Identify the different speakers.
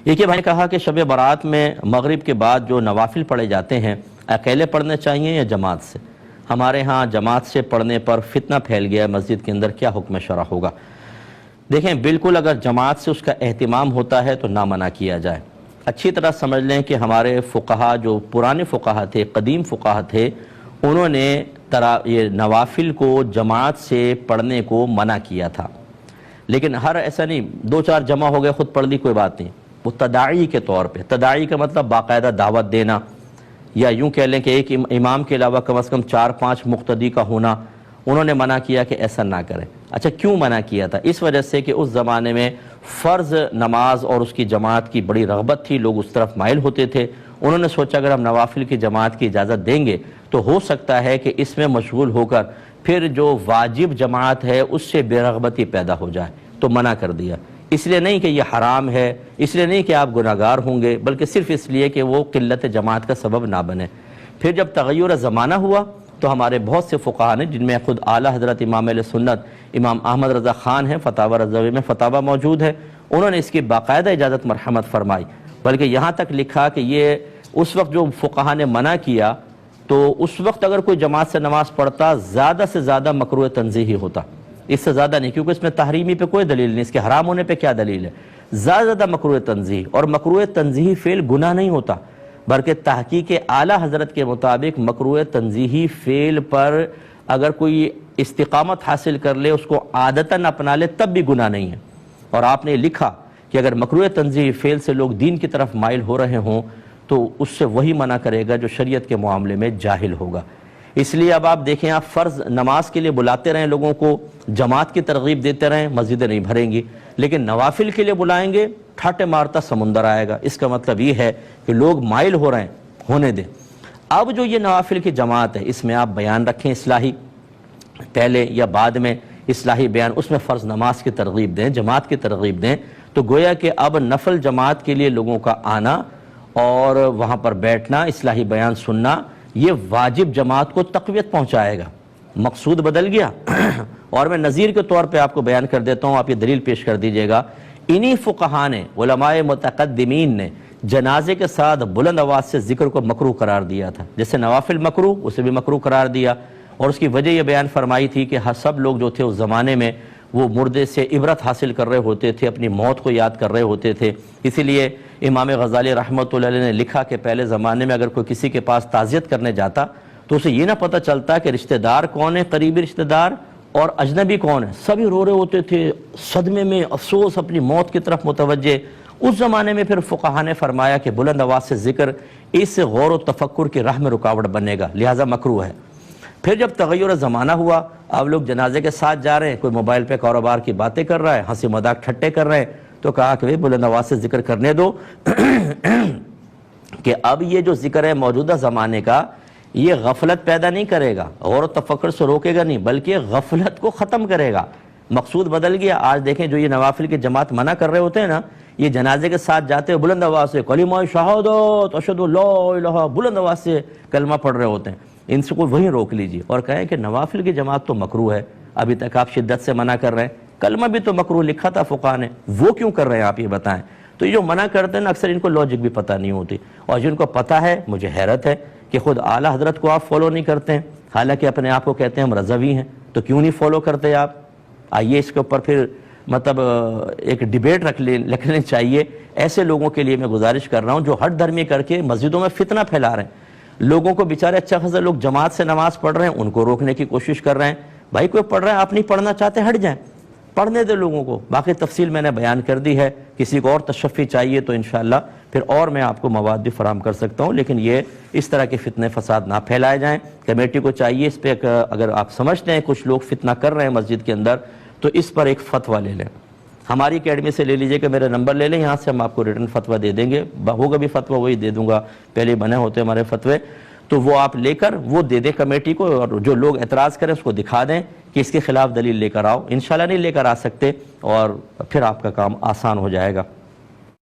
Speaker 1: یہ بھائی کہا کہ شب برات میں مغرب کے بعد جو نوافل پڑھے جاتے ہیں اکیلے پڑھنے چاہیے یا جماعت سے؟ ہمارے ہاں جماعت سے پڑھنے پر فتنہ پھیل گیا ہے مسجد کے اندر، کیا حکم شرع ہوگا؟ دیکھیں بالکل اگر جماعت سے اس کا اہتمام ہوتا ہے تو نہ منع کیا جائے۔ اچھی طرح سمجھ لیں کہ ہمارے فقہا جو پرانے فقہا تھے، قدیم فقہا تھے، انہوں نے یہ نوافل کو جماعت سے پڑھنے کو منع کیا تھا، لیکن ہر ایسا نہیں دو چار جمع ہو گئے خود پڑھ لی کوئی بات نہیں، وہ تداعی کے طور پہ، تداعی کا مطلب باقاعدہ دعوت دینا، یا یوں کہہ لیں کہ ایک امام کے علاوہ کم از کم 4-5 مقتدی کا ہونا، انہوں نے منع کیا کہ ایسا نہ کریں۔ اچھا کیوں منع کیا تھا؟ اس وجہ سے کہ اس زمانے میں فرض نماز اور اس کی جماعت کی بڑی رغبت تھی، لوگ اس طرف مائل ہوتے تھے، انہوں نے سوچا اگر ہم نوافل کی جماعت کی اجازت دیں گے تو ہو سکتا ہے کہ اس میں مشغول ہو کر پھر جو واجب جماعت ہے اس سے بے رغبتی پیدا ہو جائے، تو منع کر دیا۔ اس لیے نہیں کہ یہ حرام ہے، اس لیے نہیں کہ آپ گناہگار ہوں گے، بلکہ صرف اس لیے کہ وہ قلت جماعت کا سبب نہ بنے۔ پھر جب تغیر زمانہ ہوا تو ہمارے بہت سے فقہا نے، جن میں خود اعلیٰ حضرت امام اہل سنت امام احمد رضا خان ہیں، فتاوی رضوی میں فتاوی موجود ہے، انہوں نے اس کی باقاعدہ اجازت مرحمت فرمائی، بلکہ یہاں تک لکھا کہ یہ اس وقت جو فقہا نے منع کیا تو اس وقت اگر کوئی جماعت سے نماز پڑھتا زیادہ سے زیادہ مکروہ تنزیہی ہوتا، اس سے زیادہ نہیں، کیونکہ اس میں تحریمی پہ کوئی دلیل نہیں، اس کے حرام ہونے پہ کیا دلیل ہے؟ زیادہ مکروہ تنزیہی، اور مکروہ تنزیہی فعل گناہ نہیں ہوتا، بلکہ تحقیق اعلیٰ حضرت کے مطابق مکروہ تنزیہی فعل پر اگر کوئی استقامت حاصل کر لے، اس کو عادتاً اپنا لے، تب بھی گناہ نہیں ہے۔ اور آپ نے لکھا کہ اگر مکروہ تنزیہی فعل سے لوگ دین کی طرف مائل ہو رہے ہوں تو اس سے وہی منع کرے گا جو شریعت کے معاملے میں جاہل ہوگا۔ اس لیے اب آپ دیکھیں، آپ فرض نماز کے لیے بلاتے رہیں لوگوں کو، جماعت کی ترغیب دیتے رہیں، مسجدیں نہیں بھریں گی، لیکن نوافل کے لیے بلائیں گے، ٹھاٹے مارتا سمندر آئے گا۔ اس کا مطلب یہ ہے کہ لوگ مائل ہو رہے ہیں، ہونے دیں۔ اب جو یہ نوافل کی جماعت ہے، اس میں آپ بیان رکھیں اصلاحی، پہلے یا بعد میں اصلاحی بیان، اس میں فرض نماز کی ترغیب دیں، جماعت کی ترغیب دیں، تو گویا کہ اب نفل جماعت کے لیے لوگوں کا آنا اور وہاں پر بیٹھنا، اصلاحی بیان سننا، یہ واجب جماعت کو تقویت پہنچائے گا، مقصود بدل گیا۔ اور میں نظیر کے طور پہ آپ کو بیان کر دیتا ہوں، آپ یہ دلیل پیش کر دیجئے گا۔ انہی فقہا نے، علماء متقدمین نے جنازے کے ساتھ بلند آواز سے ذکر کو مکروہ قرار دیا تھا، جیسے نوافل مکروہ، اسے بھی مکروہ قرار دیا، اور اس کی وجہ یہ بیان فرمائی تھی کہ سب لوگ جو تھے اس زمانے میں وہ مردے سے عبرت حاصل کر رہے ہوتے تھے، اپنی موت کو یاد کر رہے ہوتے تھے۔ اسی لیے امام غزالی رحمۃ اللہ علیہ نے لکھا کہ پہلے زمانے میں اگر کوئی کسی کے پاس تعزیت کرنے جاتا تو اسے یہ نہ پتہ چلتا کہ رشتہ دار کون ہے، قریبی رشتہ دار، اور اجنبی کون ہے، سبھی رو رہے ہوتے تھے، صدمے میں، افسوس، اپنی موت کی طرف متوجہ۔ اس زمانے میں پھر فقہا نے فرمایا کہ بلند آواز سے ذکر اس غور و تفکر کی راہ میں رکاوٹ بنے گا، لہٰذا مکروہ ہے۔ پھر جب تغیر زمانہ ہوا، اب لوگ جنازے کے ساتھ جا رہے ہیں، کوئی موبائل پہ کاروبار کی باتیں کر رہا ہے، ہنسی مذاق ٹھٹے کر رہے ہیں، تو کہا کہ بلند آواز سے ذکر کرنے دو کہ اب یہ جو ذکر ہے موجودہ زمانے کا، یہ غفلت پیدا نہیں کرے گا، غور و تفکر سے روکے گا نہیں، بلکہ غفلت کو ختم کرے گا۔ مقصود بدل گیا۔ آج دیکھیں جو یہ نوافل کی جماعت منع کر رہے ہوتے ہیں نا، یہ جنازے کے ساتھ جاتے ہیں بلند آواز سے کلمہ شہادت اشہد ان لا الہ، بلند آواز سے کلمہ پڑھ رہے ہوتے ہیں، ان سے کوئی وہیں روک لیجیے اور کہیں کہ نوافل کی جماعت تو مکروہ ہے، ابھی تک آپ شدت سے منع کر رہے ہیں، کلمہ بھی تو مکروہ لکھا تھا فقہا نے، وہ کیوں کر رہے ہیں آپ یہ بتائیں۔ تو یہ جو منع کرتے ہیں نا، اکثر ان کو لاجک بھی پتہ نہیں ہوتی، اور جن کو پتہ ہے، مجھے حیرت ہے کہ خود اعلیٰ حضرت کو آپ فالو نہیں کرتے ہیں، حالانکہ اپنے آپ کو کہتے ہیں ہم رضوی ہیں، تو کیوں نہیں فالو کرتے آپ؟ آئیے اس کے اوپر پھر مطلب ایک ڈیبیٹ رکھنے چاہیے۔ ایسے لوگوں کے لیے میں گزارش کر رہا ہوں جو ہٹ دھرمی کر کے مسجدوں میں فتنہ پھیلا رہے ہیں، لوگوں کو بیچارے اچھا خاصا لوگ جماعت سے نماز پڑھ رہے ہیں ان کو روکنے کی کوشش کر رہے ہیں۔ بھائی کوئی پڑھ رہا ہے، آپ نہیں پڑھنا چاہتے ہٹ جائیں، پڑھنے دے لوگوں کو۔ باقی تفصیل میں نے بیان کر دی ہے، کسی کو اور تشفی چاہیے تو انشاءاللہ پھر اور میں آپ کو مواد بھی فراہم کر سکتا ہوں، لیکن یہ اس طرح کے فتنے فساد نہ پھیلائے جائیں۔ کمیٹی کو چاہیے اس پہ اگر آپ سمجھتے ہیں کچھ لوگ فتنہ کر رہے ہیں مسجد کے اندر تو اس پر ایک فتویٰ لے لیں، ہماری اکیڈمی سے لے لیجئے کہ میرا نمبر لے لیں، یہاں سے ہم آپ کو ریٹن فتویٰ دے دیں گے، ہوگا بھی فتویٰ وہی دے دوں گا، پہلے بنے ہوتے ہمارے فتوے، تو وہ آپ لے کر وہ دے دیں کمیٹی کو، اور جو لوگ اعتراض کریں اس کو دکھا دیں کہ اس کے خلاف دلیل لے کر آؤ۔ انشاءاللہ نہیں لے کر آ سکتے اور پھر آپ کا کام آسان ہو جائے گا۔